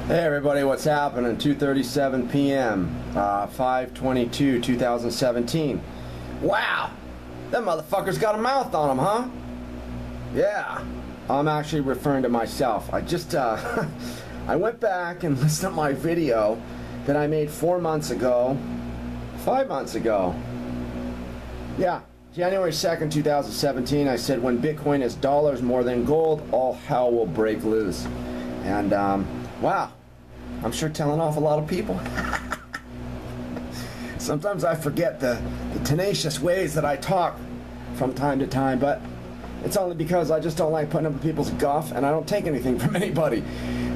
Hey everybody, what's happening? 2:37 p.m. 5/22/2017. Wow, that motherfucker's got a mouth on him, huh? Yeah, I'm actually referring to myself. I just I went back and listened to my video that I made 4 months ago, 5 months ago. Yeah, January 2nd, 2017. I said when Bitcoin is dollars more than gold, all hell will break loose. And wow, I'm sure telling off a lot of people. Sometimes I forget the tenacious ways that I talk from time to time, but it's only because I just don't like putting up with people's guff, and I don't take anything from anybody.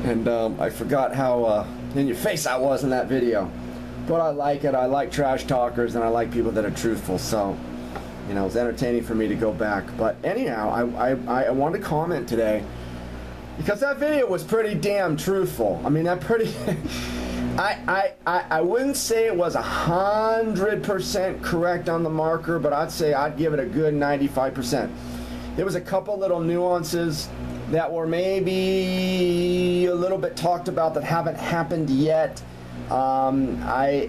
And I forgot how in your face I was in that video. But I like it. I like trash talkers, and I like people that are truthful. So, you know, it's entertaining for me to go back. But anyhow, I wanted to comment today, because that video was pretty damn truthful. I mean, that pretty... I wouldn't say it was 100% correct on the marker, but I'd say I'd give it a good 95%. There was a couple little nuances that were maybe a little bit talked about that haven't happened yet. I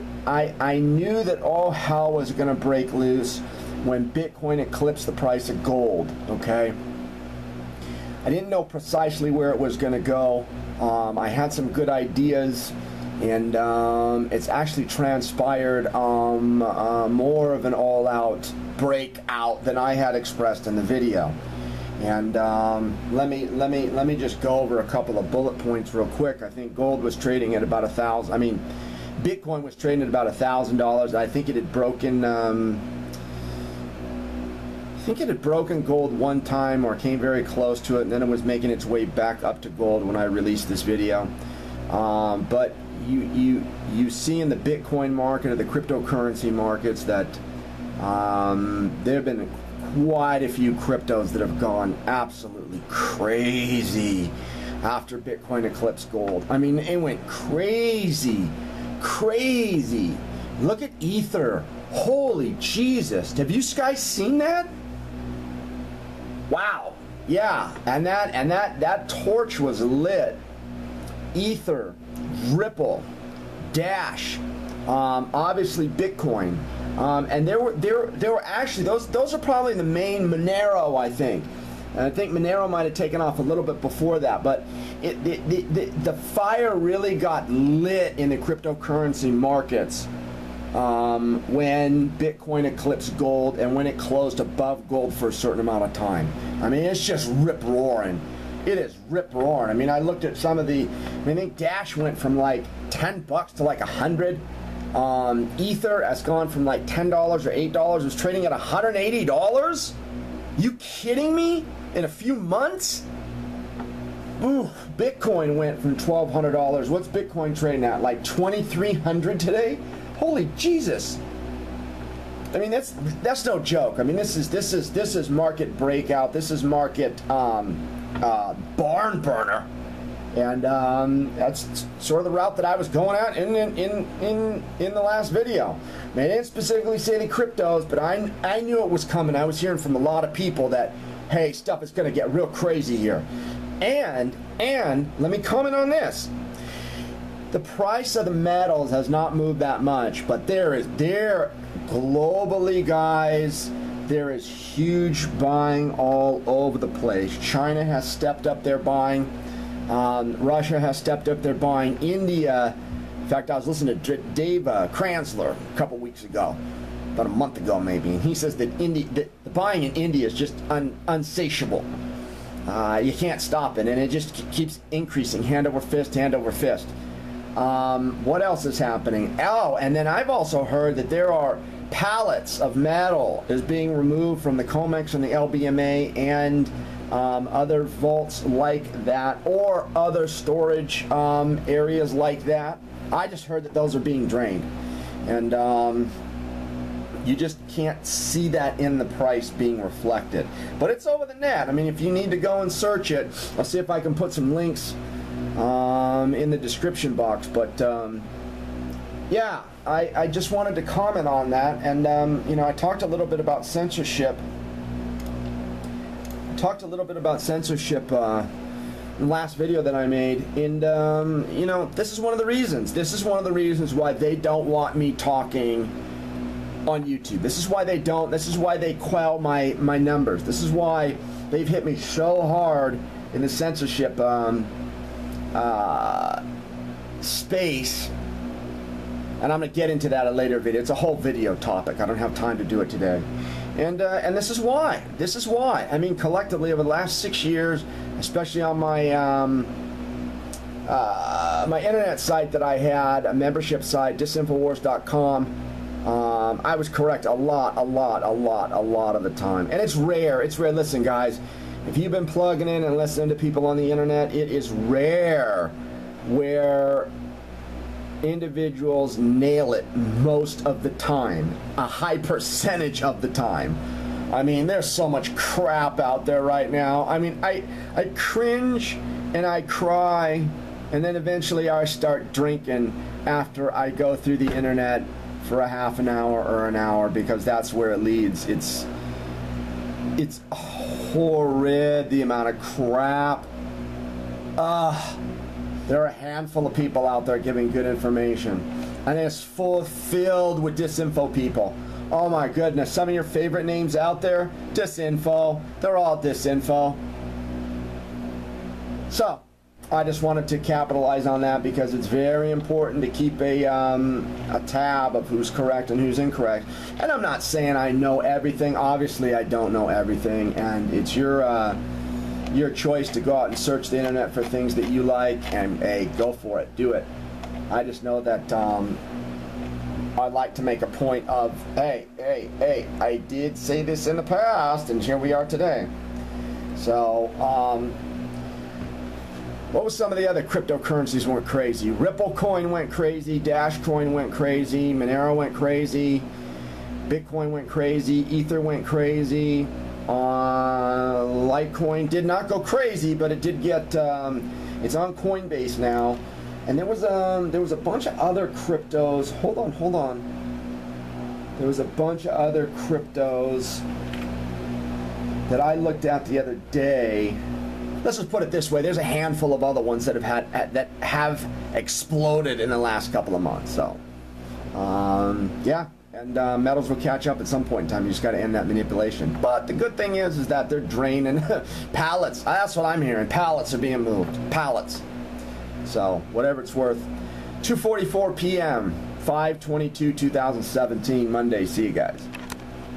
knew that all hell was going to break loose when Bitcoin eclipsed the price of gold, okay? I didn't know precisely where it was going to go. I had some good ideas, and it's actually transpired more of an all-out breakout than I had expressed in the video. And let me just go over a couple of bullet points real quick. I think gold was trading at about Bitcoin was trading at about $1,000. I think it had broken. I think it had broken gold one time, or came very close to it, and then it was making its way back up to gold when I released this video. But you see in the Bitcoin market or the cryptocurrency markets that there have been quite a few cryptos that have gone absolutely crazy after Bitcoin eclipsed gold. I mean, it went crazy. Look at Ether. Holy Jesus. Have you guys seen that? Wow. Yeah, and that torch was lit. Ether, Ripple, Dash, obviously Bitcoin, and there were actually those are probably the main Monero, I think. And I think Monero might have taken off a little bit before that, but the fire really got lit in the cryptocurrency markets when Bitcoin eclipsed gold and when it closed above gold for a certain amount of time. I mean, it's just rip-roaring. It is rip-roaring. I mean, I looked at some of the... I think Dash went from like $10 to like 100. Ether has gone from like $10 or $8. It was trading at $180. You kidding me? In a few months? Ooh, Bitcoin went from $1,200. What's Bitcoin trading at? Like $2,300 today? Holy Jesus! I mean, that's no joke. I mean, this is market breakout. This is market barn burner, and that's sort of the route that I was going at in the last video. I mean, I didn't specifically say the cryptos, but I knew it was coming. I was hearing from a lot of people that, hey, stuff is going to get real crazy here, and let me comment on this. The price of the metals has not moved that much, but there globally, guys, there is huge buying all over the place. China has stepped up their buying. Russia has stepped up their buying. India, in fact, I was listening to Dave Kranzler a couple weeks ago, about a month ago maybe, and he says that the buying in India is just unsatiable. You can't stop it, and it just keeps increasing, hand over fist, hand over fist. What else is happening? Oh, and then I've also heard that there are pallets of metal is being removed from the COMEX and the LBMA and other vaults like that, or other storage areas like that. I just heard that those are being drained, and you just can't see that in the price being reflected. But it's over the net. I mean, if you need to go and search it, I'll see if I can put some links in the description box. But yeah, I just wanted to comment on that, and you know, I talked a little bit about censorship. last video that I made, and you know, this is one of the reasons. This is one of the reasons why they don't want me talking on YouTube. This is why they don't. This is why they quell my numbers. This is why they've hit me so hard in the censorship space. And I'm going to get into that in a later video. It's a whole video topic. I don't have time to do it today. And this is why. This is why. I mean, collectively, over the last 6 years, especially on my my internet site that I had, a membership site, disinfowars.com, I was correct a lot of the time. And it's rare. It's rare. Listen, guys, if you've been plugging in and listening to people on the internet, it is rare where individuals nail it most of the time, a high percentage of the time. I mean, there's so much crap out there right now. I mean, I cringe and I cry, and then eventually I start drinking after I go through the internet for a half an hour or an hour, because that's where it leads. It's horrid, the amount of crap. There are a handful of people out there giving good information, and it's filled with disinfo people. Oh my goodness, some of your favorite names out there, disinfo. They're all disinfo. So I just wanted to capitalize on that, because it's very important to keep a tab of who's correct and who's incorrect. And I'm not saying I know everything. Obviously I don't know everything, and it's your choice to go out and search the internet for things that you like, and hey, go for it, do it. I just know that I like to make a point of, hey, I did say this in the past, and here we are today. So what was some of the other cryptocurrencies went crazy? Ripple coin went crazy, Dash coin went crazy, Monero went crazy, Bitcoin went crazy, Ether went crazy. Litecoin did not go crazy, but it did get it's on Coinbase now. And there was a bunch of other cryptos. Hold on. There was a bunch of other cryptos that I looked at the other day. Let's just put it this way: there's a handful of other ones that have exploded in the last couple of months. So yeah. And metals will catch up at some point in time. You just got to end that manipulation. But the good thing is that they're draining pallets. That's what I'm hearing. Pallets are being moved. Pallets. So whatever it's worth. 2:44 p.m. 5/22/2017 Monday. See you guys.